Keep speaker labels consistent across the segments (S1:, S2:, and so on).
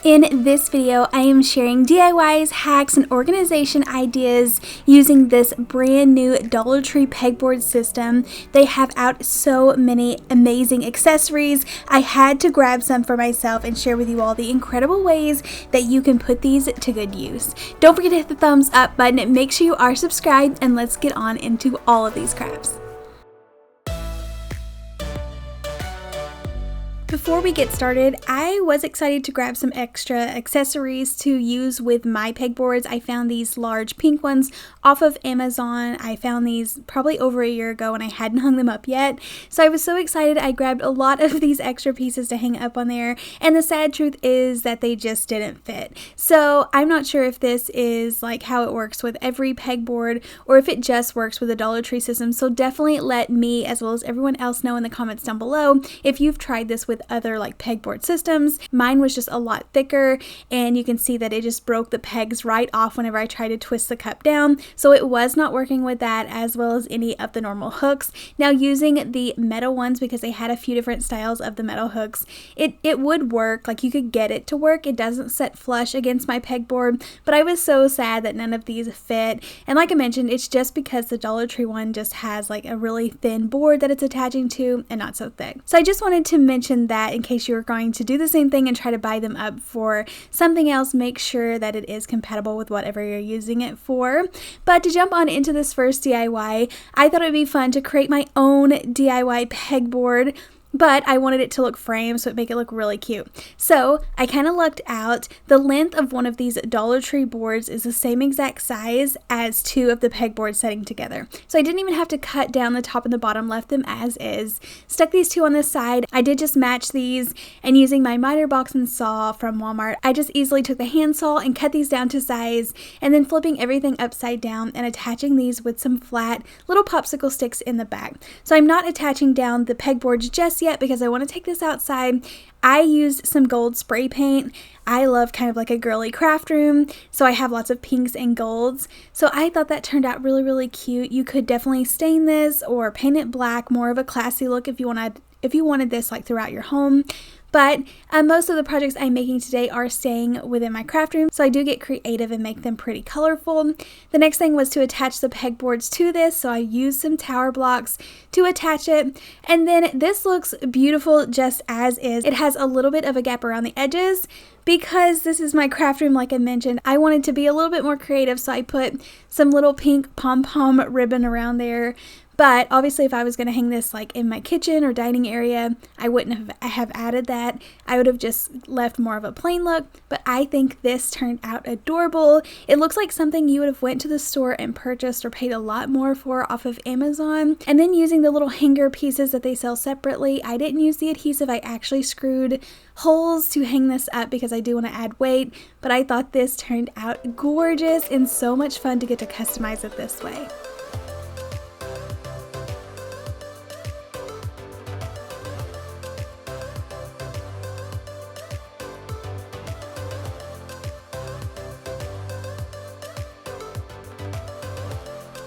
S1: In this video, I am sharing DIYs, hacks, and organization ideas using this brand new Dollar Tree pegboard system. They have out so many amazing accessories. I had to grab some for myself and share with you all the incredible ways that you can put these to good use. Don't forget to hit the thumbs up button, make sure you are subscribed, and let's get on into all of these crafts. Before we get started, I was excited to grab some extra accessories to use with my pegboards. I found these large pink ones off of Amazon. I found these probably over a year ago and I hadn't hung them up yet. So I was so excited I grabbed a lot of these extra pieces to hang up on there. And the sad truth is that they just didn't fit. So I'm not sure if this is like how it works with every pegboard or if it just works with the Dollar Tree system. So definitely let me as well as everyone else know in the comments down below if you've tried this with other like pegboard systems. Mine was just a lot thicker and you can see that it just broke the pegs right off whenever I tried to twist the cup down. So it was not working with that as well as any of the normal hooks. Now using the metal ones, because they had a few different styles of the metal hooks, it would work. Like you could get it to work. It doesn't set flush against my pegboard, but I was so sad that none of these fit. And like I mentioned, it's just because the Dollar Tree one just has like a really thin board that it's attaching to and not so thick. So I just wanted to mention that in case you're going to do the same thing and try to buy them up for something else, make sure that it is compatible with whatever you're using it for. But to jump on into this first DIY, I thought it would be fun to create my own DIY pegboard, but I wanted it to look framed so it make it look really cute. So I kind of lucked out. The length of one of these Dollar Tree boards is the same exact size as two of the pegboards setting together. So I didn't even have to cut down the top and the bottom, left them as is. Stuck these two on the side. I did just match these, and using my miter box and saw from Walmart, I just easily took the handsaw and cut these down to size, and then flipping everything upside down and attaching these with some flat little popsicle sticks in the back. So I'm not attaching down the pegboards just yet because I want to take this outside. I used some gold spray paint. I love kind of like a girly craft room, so I have lots of pinks and golds. So I thought that turned out really, really cute. You could definitely stain this or paint it black, more of a classy look if you wanted this like throughout your home. But most of the projects I'm making today are staying within my craft room, so I do get creative and make them pretty colorful. The next thing was to attach the pegboards to this, so I used some tower blocks to attach it. And then this looks beautiful just as is. It has a little bit of a gap around the edges. Because this is my craft room, like I mentioned, I wanted to be a little bit more creative, so I put some little pink pom-pom ribbon around there. But obviously if I was going to hang this like in my kitchen or dining area, I wouldn't have added that. I would have just left more of a plain look, but I think this turned out adorable. It looks like something you would have went to the store and purchased or paid a lot more for off of Amazon. And then using the little hanger pieces that they sell separately, I didn't use the adhesive. I actually screwed holes to hang this up because I do want to add weight, but I thought this turned out gorgeous and so much fun to get to customize it this way.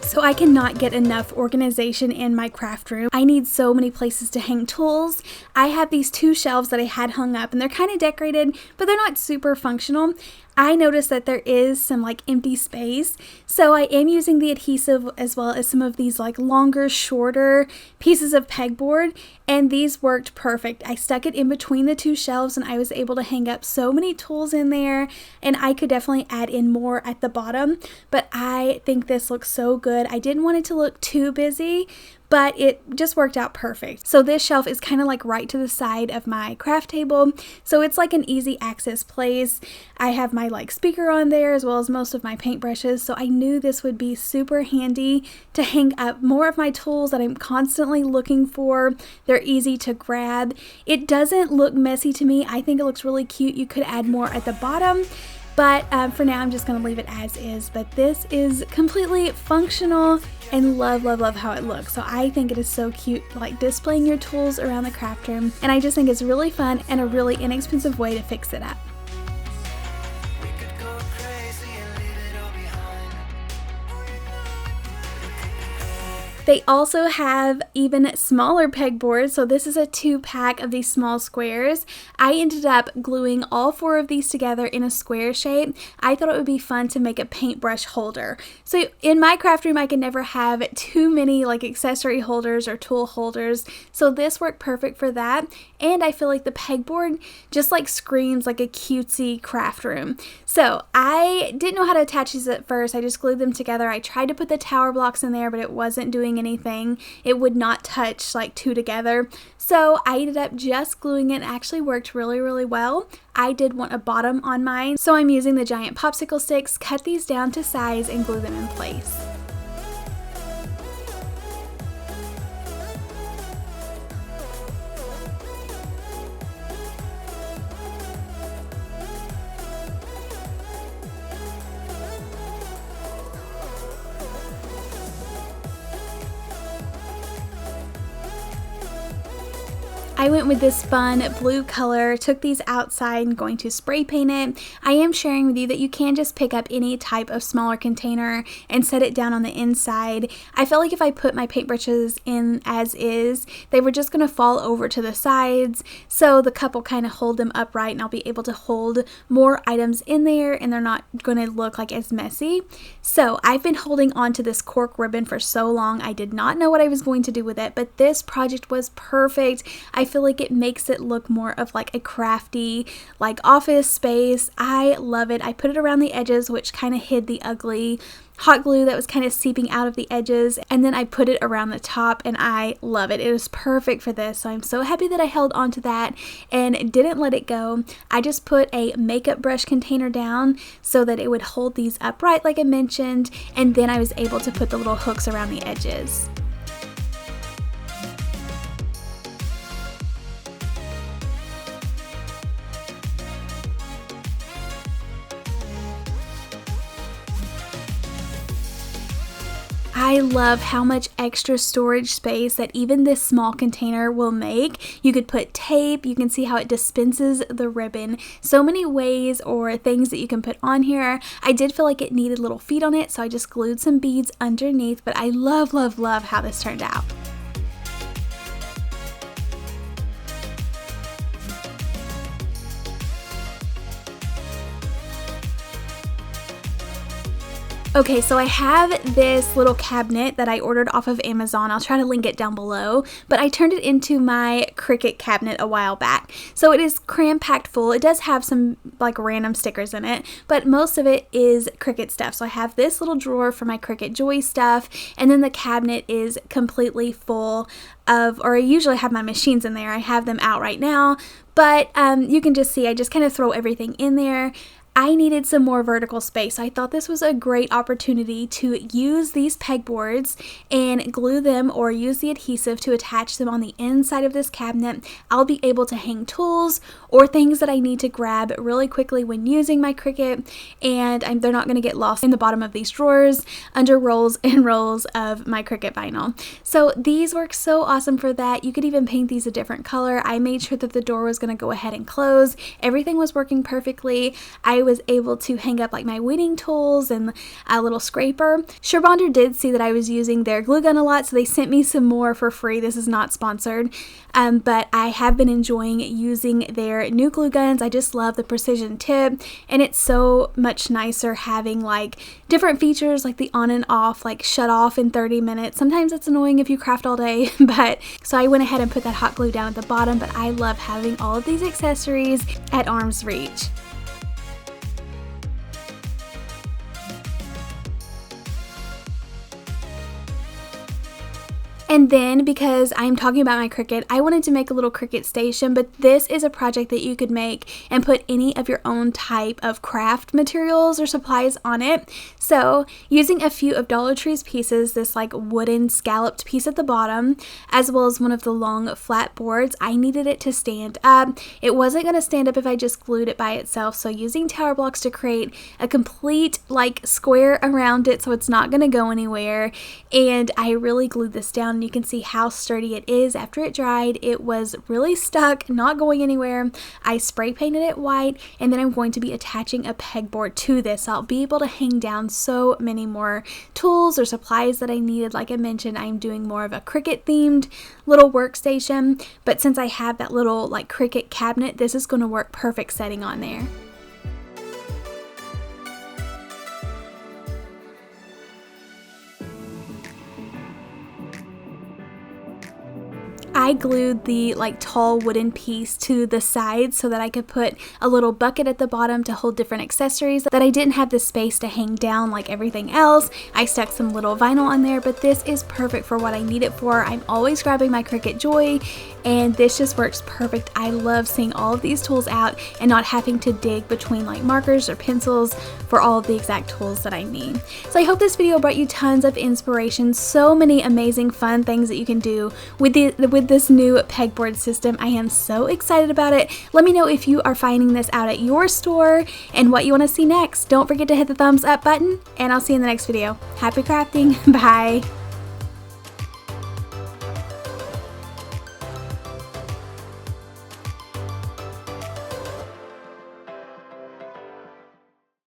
S1: So I cannot get enough organization in my craft room. I need so many places to hang tools. I have these two shelves that I had hung up and they're kind of decorated, but they're not super functional. I noticed that there is some like empty space, so I am using the adhesive as well as some of these like longer, shorter pieces of pegboard, and these worked perfect. I stuck it in between the two shelves and I was able to hang up so many tools in there, and I could definitely add in more at the bottom, but I think this looks so good. I didn't want it to look too busy, but it just worked out perfect. So this shelf is kind of like right to the side of my craft table, so it's like an easy access place. I have my like speaker on there as well as most of my paintbrushes, so I knew this would be super handy to hang up more of my tools that I'm constantly looking for. They're easy to grab. It doesn't look messy to me. I think it looks really cute. You could add more at the bottom, but for now I'm just going to leave it as is. But this is completely functional and love how it looks. So I think it is so cute, like displaying your tools around the craft room, and I just think it's really fun and a really inexpensive way to fix it up. They also have even smaller pegboards, so this is a 2-pack of these small squares. I ended up gluing all 4 of these together in a square shape. I thought it would be fun to make a paintbrush holder. So in my craft room, I can never have too many like accessory holders or tool holders, so this worked perfect for that. And I feel like the pegboard just like screams like a cutesy craft room. So I didn't know how to attach these at first. I just glued them together. I tried to put the tower blocks in there, but it wasn't doing anything. It would not touch like 2 together. So I ended up just gluing it. It actually worked really well. I did want a bottom on mine, so I'm using the giant popsicle sticks, cut these down to size, and glue them in place. I went with this fun blue color, took these outside and going to spray paint it. I am sharing with you that you can just pick up any type of smaller container and set it down on the inside. I felt like if I put my paintbrushes in as is, they were just going to fall over to the sides, so the cup will kind of hold them upright and I'll be able to hold more items in there and they're not going to look like as messy. So I've been holding on to this cork ribbon for so long. I did not know what I was going to do with it, but this project was perfect. I feel like it makes it look more of like a crafty like office space. I love it. I put it around the edges, which kind of hid the ugly hot glue that was kind of seeping out of the edges, and then I put it around the top and I love it. It was perfect for this, so I'm so happy that I held on to that and didn't let it go. I just put a makeup brush container down so that it would hold these upright like I mentioned, and then I was able to put the little hooks around the edges. I love how much extra storage space that even this small container will make. You could put tape, you can see how it dispenses the ribbon. So many ways or things that you can put on here. I did feel like it needed little feet on it, so I just glued some beads underneath, but I love how this turned out. Okay, so I have this little cabinet that I ordered off of Amazon. I'll try to link it down below, but I turned it into my Cricut cabinet a while back. So it is cram-packed full. It does have some like random stickers in it, but most of it is Cricut stuff. So I have this little drawer for my Cricut Joy stuff, and then the cabinet is completely full of, or I usually have my machines in there. I have them out right now, but you can just see I just kind of throw everything in there. I needed some more vertical space. I thought this was a great opportunity to use these pegboards and glue them or use the adhesive to attach them on the inside of this cabinet. I'll be able to hang tools or things that I need to grab really quickly when using my Cricut, and they're not going to get lost in the bottom of these drawers under rolls and rolls of my Cricut vinyl. So these work so awesome for that. You could even paint these a different color. I made sure that the door was going to go ahead and close. Everything was working perfectly. I was able to hang up like my weeding tools and a little scraper. SureBonder did see that I was using their glue gun a lot, so they sent me some more for free. This is not sponsored, but I have been enjoying using their new glue guns. I just love the precision tip, and it's so much nicer having like different features like the on and off, like shut off in 30 minutes. Sometimes it's annoying if you craft all day, but so I went ahead and put that hot glue down at the bottom, but I love having all of these accessories at arm's reach. And then, because I'm talking about my Cricut, I wanted to make a little Cricut Station, but this is a project that you could make and put any of your own type of craft materials or supplies on it. So using a few of Dollar Tree's pieces, this like wooden scalloped piece at the bottom, as well as one of the long flat boards, I needed it to stand up. It wasn't going to stand up if I just glued it by itself, so using tower blocks to create a complete like square around it so it's not going to go anywhere, and I really glued this down down. You can see how sturdy it is. After it dried, it was really stuck, not going anywhere. I spray painted it white, and then I'm going to be attaching a pegboard to this. I'll be able to hang down so many more tools or supplies that I needed. Like I mentioned, I'm doing more of a Cricut themed little workstation, but since I have that little like Cricut cabinet, this is going to work perfect setting on there. I glued the like tall wooden piece to the side so that I could put a little bucket at the bottom to hold different accessories that I didn't have the space to hang down like everything else. I stuck some little vinyl on there, but this is perfect for what I need it for. I'm always grabbing my Cricut Joy, and this just works perfect. I love seeing all of these tools out and not having to dig between like markers or pencils for all of the exact tools that I need. So I hope this video brought you tons of inspiration, so many amazing fun things that you can do with this new pegboard system. I am so excited about it. Let me know if you are finding this out at your store and what you want to see next. Don't forget to hit the thumbs up button, and I'll see you in the next video. Happy crafting. Bye.